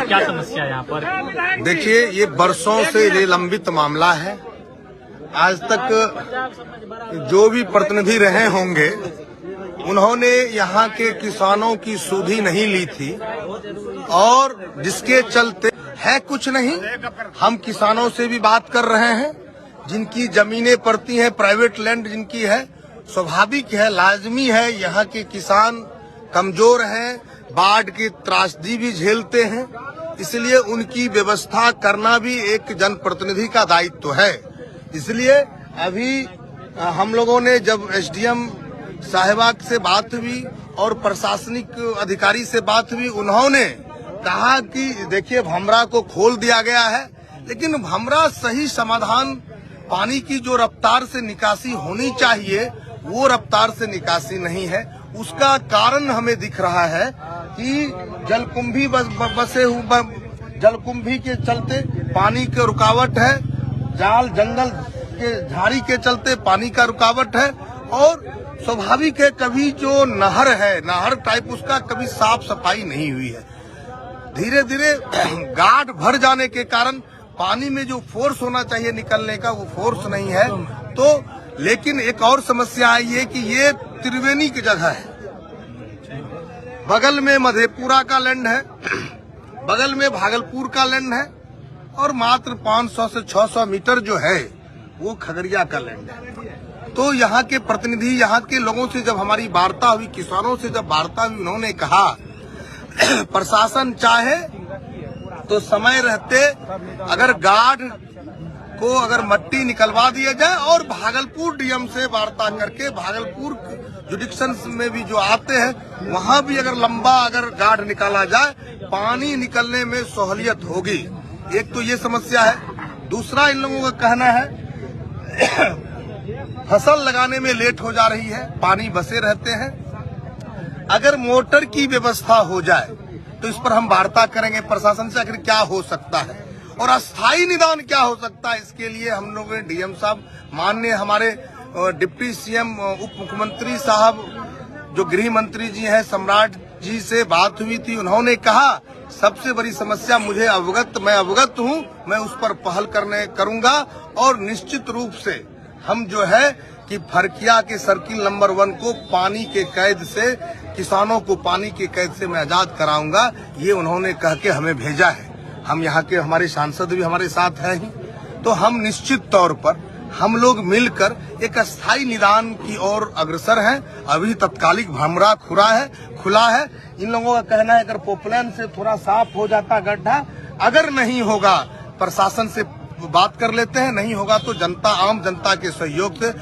क्या समस्या है यहाँ पर? देखिए, ये बरसों से ये लंबित मामला है। आज तक जो भी प्रतिनिधि रहे होंगे उन्होंने यहाँ के किसानों की सुधि नहीं ली थी और जिसके चलते है कुछ नहीं। हम किसानों से भी बात कर रहे हैं, जिनकी जमीनें पड़ती हैं, प्राइवेट लैंड जिनकी है, स्वाभाविक है, लाजमी है। यहाँ के किसान कमजोर हैं, बाढ़ की त्रासदी भी झेलते हैं, इसलिए उनकी व्यवस्था करना भी एक जनप्रतिनिधि का दायित्व है। इसलिए अभी हम लोगों ने जब एसडीएम साहिबा से बात हुई और प्रशासनिक अधिकारी से बात हुई, उन्होंने कहा कि देखिए भमरा को खोल दिया गया है, लेकिन भमरा सही समाधान, पानी की जो रफ्तार से निकासी होनी चाहिए वो रफ्तार से निकासी नहीं है। उसका कारण हमें दिख रहा है कि जलकुंभी बसे हुए, जलकुंभी के चलते पानी की रुकावट है, जाल जंगल के झाड़ी के चलते पानी का रुकावट है, और स्वाभाविक है कभी जो नहर है, नहर टाइप, उसका कभी साफ सफाई नहीं हुई है। धीरे धीरे गाढ़ भर जाने के कारण पानी में जो फोर्स होना चाहिए निकलने का वो फोर्स नहीं है। तो लेकिन एक और समस्या आई है कि ये त्रिवेणी की जगह है, बगल में मधेपुरा का लैंड है, बगल में भागलपुर का लैंड है, और मात्र 500 से 600 मीटर जो है वो खगड़िया का लैंड है। तो यहाँ के प्रतिनिधि, यहाँ के लोगों से जब हमारी वार्ता हुई, किसानों से जब वार्ता हुई, उन्होंने कहा प्रशासन चाहे तो समय रहते अगर गाढ़ को अगर मट्टी निकलवा दिया जाए और भागलपुर डीएम से वार्ता करके भागलपुर जुडिक्शन में भी जो आते हैं वहां भी अगर लंबा अगर गाढ़ निकाला जाए, पानी निकलने में सहूलियत होगी। एक तो ये समस्या है। दूसरा, इन लोगों का कहना है फसल लगाने में लेट हो जा रही है, पानी बसे रहते हैं। अगर मोटर की व्यवस्था हो जाए तो इस पर हम वार्ता करेंगे प्रशासन से, आखिर क्या हो सकता है और अस्थायी निदान क्या हो सकता है। इसके लिए हम लोग डीएम साहब, माननीय हमारे डिप्टी सीएम उप मुख्यमंत्री साहब जो गृह मंत्री जी हैं सम्राट जी से बात हुई थी। उन्होंने कहा सबसे बड़ी समस्या मैं अवगत हूं, मैं उस पर पहल करूंगा और निश्चित रूप से हम जो है कि फरकिया के सर्किल नंबर 1 को पानी के कैद से, किसानों को पानी के कैद से मैं आजाद कराऊंगा, ये उन्होंने कह के हमें भेजा है। हम यहाँ के हमारे सांसद भी हमारे साथ हैं ही, तो हम निश्चित तौर पर हम लोग मिलकर एक अस्थायी निदान की ओर अग्रसर हैं। अभी तत्कालिक भमरा खुला है। इन लोगों का कहना है अगर पोपलाइन से थोड़ा साफ हो जाता गड्ढा, अगर नहीं होगा प्रशासन से बात कर लेते हैं, नहीं होगा तो आम जनता के सहयोग से